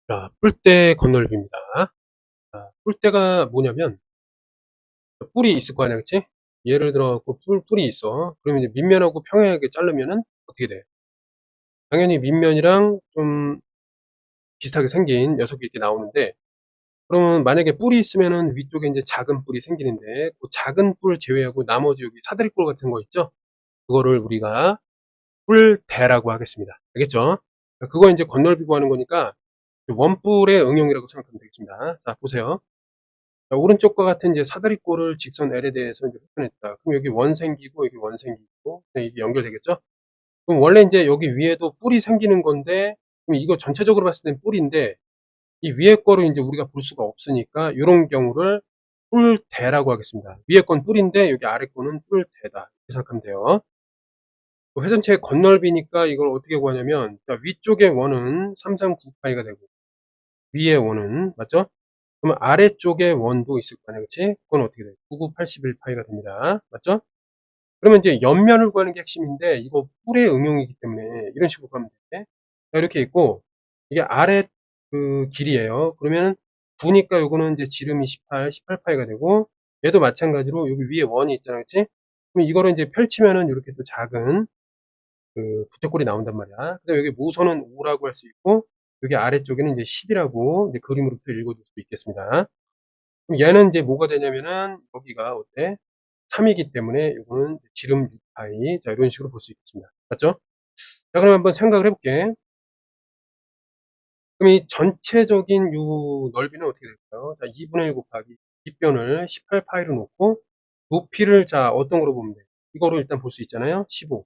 자, 뿔대 건널비입니다. 자, 뿔대가 뭐냐면 뿔이 있을 거 아니야, 그치? 예를 들어 갖고 뿔이 있어. 그러면 이제 밑면하고 평행하게 자르면은 어떻게 돼? 당연히 밑면이랑 좀 비슷하게 생긴 녀석이 이렇게 나오는데, 그러면 만약에 뿔이 있으면은 위쪽에 이제 작은 뿔이 생기는데, 그 작은 뿔 제외하고 나머지 여기 사다리꼴 같은 거 있죠? 그거를 우리가 뿔대라고 하겠습니다. 알겠죠? 자, 그거 이제 건널비 구하는 거니까 원뿔의 응용이라고 생각하면 되겠습니다. 자, 보세요. 자, 오른쪽과 같은 이제 사다리꼴을 직선 L에 대해서 이제 표현했다. 그럼 여기 원 생기고 여기 원 생기고 이게 연결되겠죠? 그럼 원래 이제 여기 위에도 뿔이 생기는 건데, 그럼 이거 전체적으로 봤을 땐 뿔인데 이 위에 거를 이제 우리가 볼 수가 없으니까 이런 경우를 뿔대라고 하겠습니다. 위에 건 뿔인데 여기 아래 거는 뿔대다. 이렇게 생각하면 돼요. 회전체의 건널비니까 이걸 어떻게 구하냐면, 자, 위쪽의 원은 339파이가 되고 위에 원은 맞죠? 그러면 아래쪽에 원도 있을 거 아니야, 그치? 그건 어떻게 돼? 9981파이가 됩니다. 맞죠? 그러면 이제 옆면을 구하는 게 핵심인데, 이거 뿔의 응용이기 때문에 이런 식으로 가면 돼. 자, 이렇게 있고, 이게 아래 그 길이에요. 그러면은 9니까 요거는 이제 지름이 18파이가 되고, 얘도 마찬가지로 여기 위에 원이 있잖아, 그치? 그럼 이거를 이제 펼치면은 이렇게 또 작은 그 부채꼴이 나온단 말이야. 그다음에 여기 모선은 5라고 할 수 있고, 여기 아래쪽에는 이제 10이라고 이제 그림으로부터 읽어줄 수도 있겠습니다. 그럼 얘는 이제 뭐가 되냐면은 여기가 어때? 3이기 때문에 요거는 지름 6파이. 자, 이런 식으로 볼 수 있겠습니다. 맞죠? 자, 그럼 한번 생각을 해볼게. 그럼 이 전체적인 요 넓이는 어떻게 될까요? 자, 2분의 1 곱하기 뒷변을 18파이로 놓고 높이를 자, 어떤 거로 보면 돼? 이거로 일단 볼 수 있잖아요. 15.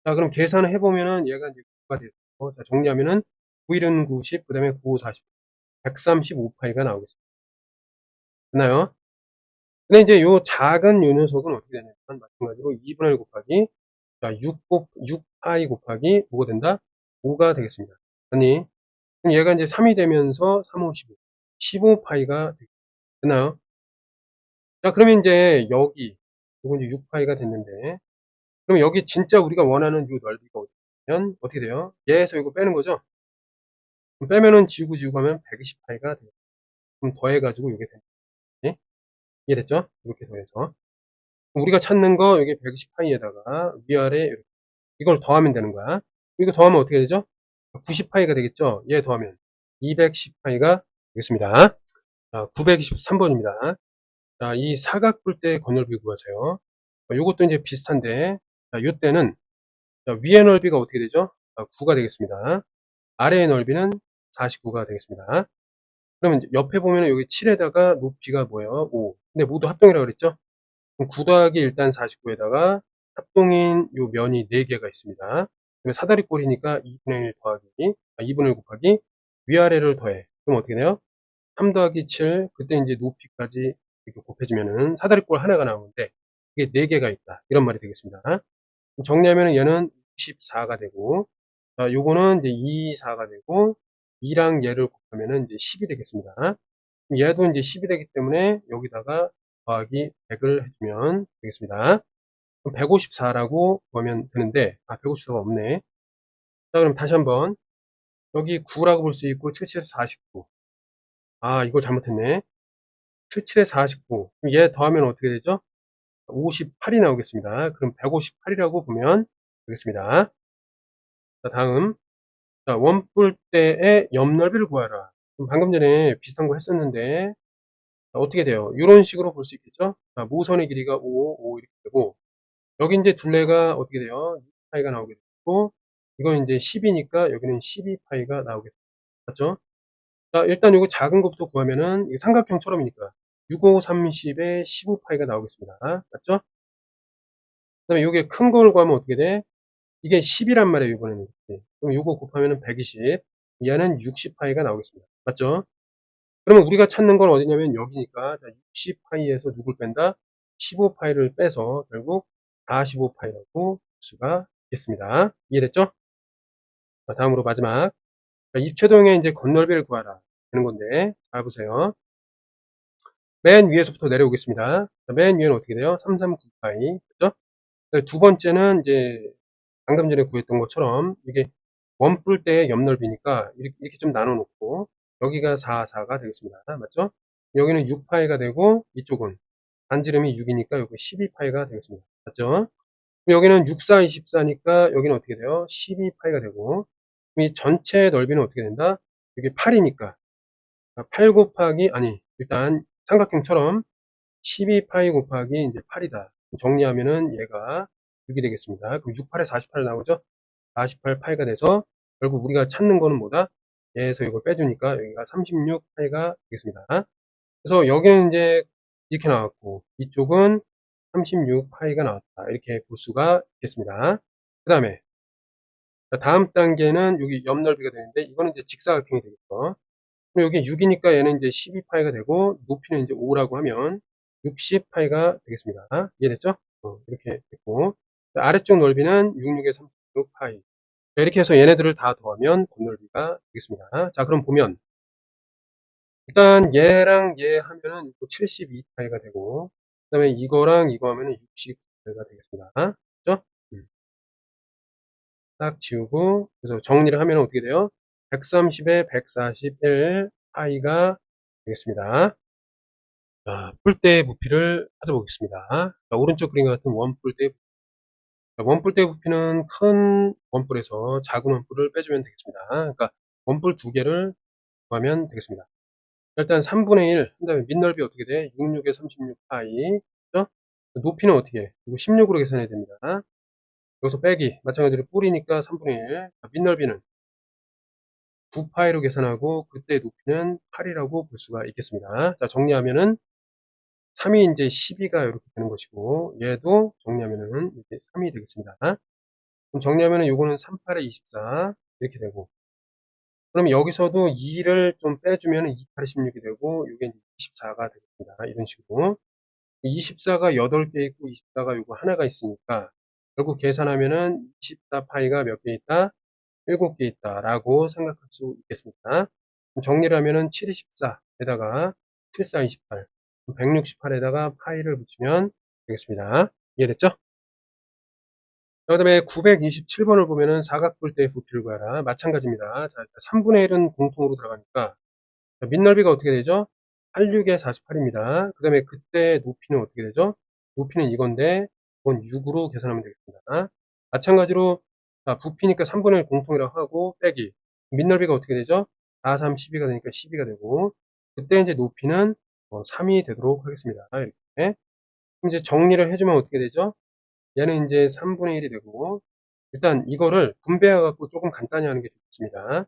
자, 그럼 계산을 해보면은 얘가 이제 9가 되죠. 자, 정리하면은 9일은 90, 그 다음에 95, 40, 135파이가 나오겠습니다. 됐나요? 근데 이제 요 작은 요 녀석은 어떻게 되냐면, 마찬가지로 2분의 1 곱하기, 자, 6파이 곱하기 뭐가 된다? 5가 되겠습니다. 아니, 그럼 얘가 이제 3이 되면서 3, 5, 15. 15파이가 됐나요? 자, 그러면 이제 여기, 요거 이제 6파이가 됐는데, 그럼 여기 진짜 우리가 원하는 요 넓이가 어떻게 어떻게 돼요? 얘에서 이거 빼는 거죠? 그럼 빼면은 지우고 가면 120파이가 돼요. 그럼 더해가지고 요게 되는 거지. 이해됐죠? 이렇게 더해서. 우리가 찾는 거 여기 120파이에다가 위아래 이렇게. 이걸 더하면 되는 거야. 이거 더하면 어떻게 되죠? 90파이가 되겠죠? 얘 더하면 210파이가 되겠습니다. 자, 923번입니다. 자, 이 사각뿔대 건널비 구하세요. 요것도 이제 비슷한데, 자, 요때는 위의 넓이가 어떻게 되죠? 9가 되겠습니다. 아래의 넓이는 49가 되겠습니다. 그러면 이제 옆에 보면은 여기 7에다가 높이가 뭐예요? 5. 근데 모두 합동이라고 그랬죠? 그럼 9 더하기 일단 49에다가 합동인 요 면이 4개가 있습니다. 사다리꼴이니까 2분의 1 더하기, 2분의 1 곱하기 위아래를 더해. 그럼 어떻게 돼요? 3 더하기 7, 그때 이제 높이까지 이렇게 곱해주면은 사다리꼴 하나가 나오는데, 이게 4개가 있다. 이런 말이 되겠습니다. 정리하면은 얘는 64가 되고, 자, 요거는 이제 2, 4가 되고, 2랑 얘를 곱하면은 이제 10이 되겠습니다. 얘도 이제 10이 되기 때문에 여기다가 더하기 100을 해주면 되겠습니다. 그럼 154라고 보면 되는데, 154가 없네. 자, 그럼 다시 한번. 여기 9라고 볼 수 있고, 77에서 49. 이거 잘못했네. 77에 49. 그럼 얘 더하면 어떻게 되죠? 58이 나오겠습니다. 그럼 158이라고 보면 되겠습니다. 자, 다음. 자, 원뿔대의 옆넓이를 구하라. 그럼 방금 전에 비슷한 거 했었는데, 자, 어떻게 돼요? 이런 식으로 볼 수 있겠죠? 자, 모선의 길이가 5, 5 이렇게 되고, 여기 이제 둘레가 어떻게 돼요? 6파이가 나오게 되고, 이건 이제 10이니까 여기는 12파이가 나오게 됩니다. 맞죠? 자, 일단 이거 작은 것부터 구하면은, 이게 삼각형처럼이니까, 6, 5, 30에 15파이가 나오겠습니다. 맞죠? 그 다음에 이게 큰 걸 구하면 어떻게 돼? 이게 10이란 말이에요, 이번에는. 네. 그럼 요거 곱하면은 120. 얘는 60파이가 나오겠습니다. 맞죠? 그러면 우리가 찾는 건 어디냐면 여기니까, 60파이에서 누굴 뺀다? 15파이를 빼서 결국 45파이라고 볼 수가 있겠습니다. 이해됐죠? 자, 다음으로 마지막. 자, 입체도형의 이제 건널비를 구하라 되는 건데, 잘 보세요. 맨 위에서부터 내려오겠습니다. 자, 맨 위에는 어떻게 돼요? 339파이. 그죠? 두 번째는 이제 방금 전에 구했던 것처럼 이게 원뿔 대의 옆 넓이니까 이렇게 좀 나눠 놓고 여기가 4, 4가 되겠습니다. 맞죠? 여기는 6파이가 되고 이쪽은 반지름이 6이니까 여기 12파이가 되겠습니다. 맞죠? 여기는 6, 4, 24니까 여기는 어떻게 돼요? 12파이가 되고 이 전체 넓이는 어떻게 된다? 여기 8이니까 8 곱하기 아니 일단 삼각형처럼 12파이 곱하기 이제 8이다. 정리하면은 얘가 6이 되겠습니다. 그럼 6, 8에 48 나오죠? 48파이가 돼서 결국 우리가 찾는 거는 뭐다? 얘에서 이걸 빼주니까 여기가 36파이가 되겠습니다. 그래서 여기는 이제 이렇게 나왔고 이쪽은 36파이가 나왔다. 이렇게 볼 수가 있겠습니다. 그 다음에 다음 단계는 여기 옆 넓이가 되는데 이거는 이제 직사각형이 되겠죠. 그럼 여기 6이니까 얘는 이제 12파이가 되고 높이는 이제 5라고 하면 60파이가 되겠습니다. 이해됐죠? 이렇게 됐고 아래쪽 넓이는 66에 36파이. 이렇게 해서 얘네들을 다 더하면 곱넓이가 되겠습니다. 자, 그럼 보면 일단 얘랑 얘 하면은 72파이가 되고 그 다음에 이거랑 이거 하면은 60파이가 되겠습니다. 그죠? 딱 지우고 그래서 정리를 하면 어떻게 돼요? 130에 141 파이가 되겠습니다. 자, 뿔대 부피를 찾아보겠습니다. 자, 오른쪽 그림 같은 원뿔대 부피. 자, 원뿔대 부피는 큰 원뿔에서 작은 원뿔을 빼주면 되겠습니다. 그러니까 원뿔 두 개를 구하면 되겠습니다. 일단 3분의 1, 그 다음에 밑넓이 어떻게 돼? 66에 36파이. 그죠? 높이는 어떻게 해? 이거 16으로 계산해야 됩니다. 여기서 빼기. 마찬가지로 뿔이니까 3분의 1. 밑넓이는 9파이로 계산하고 그때 높이는 8이라고 볼 수가 있겠습니다. 자, 정리하면은 3이 이제 12가 이렇게 되는 것이고 얘도 정리하면은 이제 3이 되겠습니다. 그럼 정리하면은 요거는 38에 24 이렇게 되고 그럼 여기서도 2를 좀 빼주면은 28에 16이 되고 요게 24가 되겠습니다. 이런 식으로 24가 8개 있고 24가 요거 하나가 있으니까 결국 계산하면은 24파이가 몇 개 있다? 7개 있다라고 생각할 수 있겠습니다. 그럼 정리를 하면은 7, 24에다가 7, 4, 28 168에다가 파이를 붙이면 되겠습니다. 이해됐죠? 그 다음에 927번을 보면은 사각뿔대의 부피를 구하라. 마찬가지입니다. 자, 3분의 1은 공통으로 들어가니까 밑넓이가 어떻게 되죠? 86에 48입니다. 그 다음에 그때 높이는 어떻게 되죠? 높이는 이건데 이건 6으로 계산하면 되겠습니다. 마찬가지로 자, 부피니까 3분의 1 공통이라고 하고 빼기 밑넓이가 어떻게 되죠? 4, 3, 12가 되니까 12가 되고 그때 이제 높이는 3이 되도록 하겠습니다. 이렇게 그럼 이제 정리를 해주면 어떻게 되죠? 얘는 이제 3분의 1이 되고 일단 이거를 분배해 갖고 조금 간단히 하는 게 좋습니다.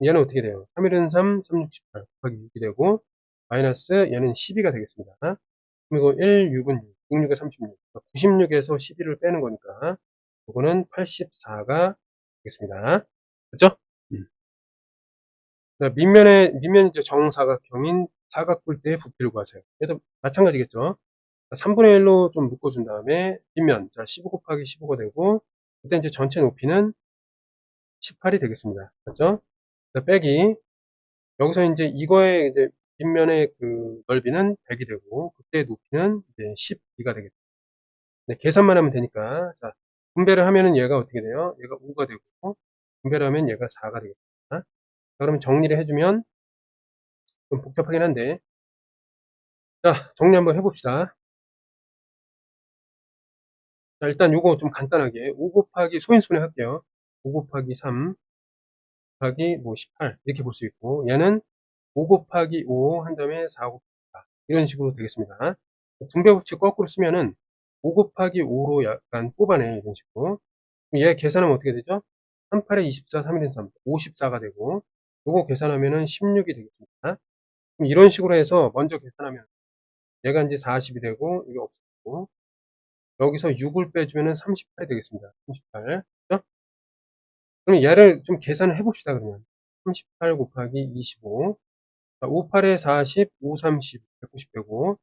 얘는 어떻게 돼요? 3일은 3, 3, 6, 18 곱하기 6이 되고 마이너스 얘는 12가 되겠습니다. 그리고 1, 6은 6, 6, 6에 36 96에서 12를 빼는 거니까 이거는 84가 되겠습니다. 그렇죠? 밑면이 이제 정사각형인 사각뿔대의 부피를 구하세요. 얘도 마찬가지겠죠? 3분의 1로 좀 묶어준 다음에 뒷면 자 15 곱하기 15가 되고 그때 이제 전체 높이는 18이 되겠습니다. 맞죠? 자, 빼기 여기서 이제 이거의 이제 뒷면의 그 넓이는 100이 되고 그때 높이는 이제 12가 되겠죠. 네, 계산만 하면 되니까 자, 분배를 하면은 얘가 어떻게 돼요? 얘가 5가 되고 분배를 하면 얘가 4가 되겠습니다. 자, 그러면 정리를 해주면 좀 복잡하긴 한데 자 정리 한번 해봅시다. 자, 일단 요거 좀 간단하게 5 곱하기 소인수분해 할게요. 5 곱하기 3 곱하기 뭐 18 이렇게 볼 수 있고 얘는 5 곱하기 5 한 다음에 4 곱하기 4 이런 식으로 되겠습니다. 분배 법칙 거꾸로 쓰면은 5 곱하기 5로 약간 뽑아내 이런 식으로 얘 계산하면 어떻게 되죠? 38에 24, 3일은 3, 54가 되고 요거 계산하면은 16이 되겠습니다. 그럼 이런 식으로 해서 먼저 계산하면 얘가 이제 40이 되고 이게 없어지고 여기서 6을 빼주면은 38이 되겠습니다. 38 그죠? 그럼 얘를 좀 계산을 해봅시다 그러면 38 곱하기 25 5, 8에 40, 5, 30, 190 되고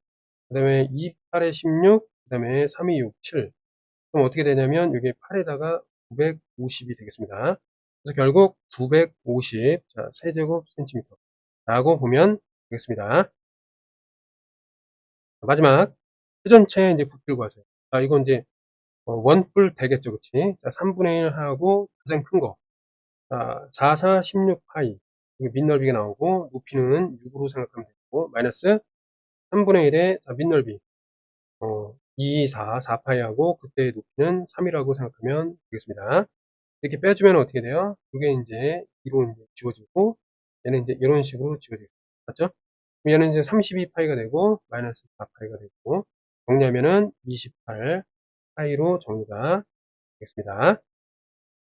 그 다음에 2, 8에 16, 그 다음에 3, 2, 6, 7 그럼 어떻게 되냐면 이게 8에다가 950이 되겠습니다. 그래서 결국 950 자, 세제곱 센티미터 라고 보면 되겠습니다. 마지막 회전체 이제 부피를 구하세요. 자, 이건 이제 원뿔 되겠죠, 그치? 자, 3분의 1 하고 가장 큰 거 자, 4, 4, 16파이. 이게 밑넓이가 나오고, 높이는 6으로 생각하면 되고, 마이너스 3분의 1의 밑넓이. 2, 4, 4파이하고, 그때의 높이는 3이라고 생각하면 되겠습니다. 이렇게 빼주면 어떻게 돼요? 이게 이제 2로 이제 지워지고, 얘는 이제 이런 식으로 지워지고. 맞죠? 얘는 이제 32파이가 되고, 마이너스 4파이가 되고, 정리하면은 28파이로 정리가 되겠습니다.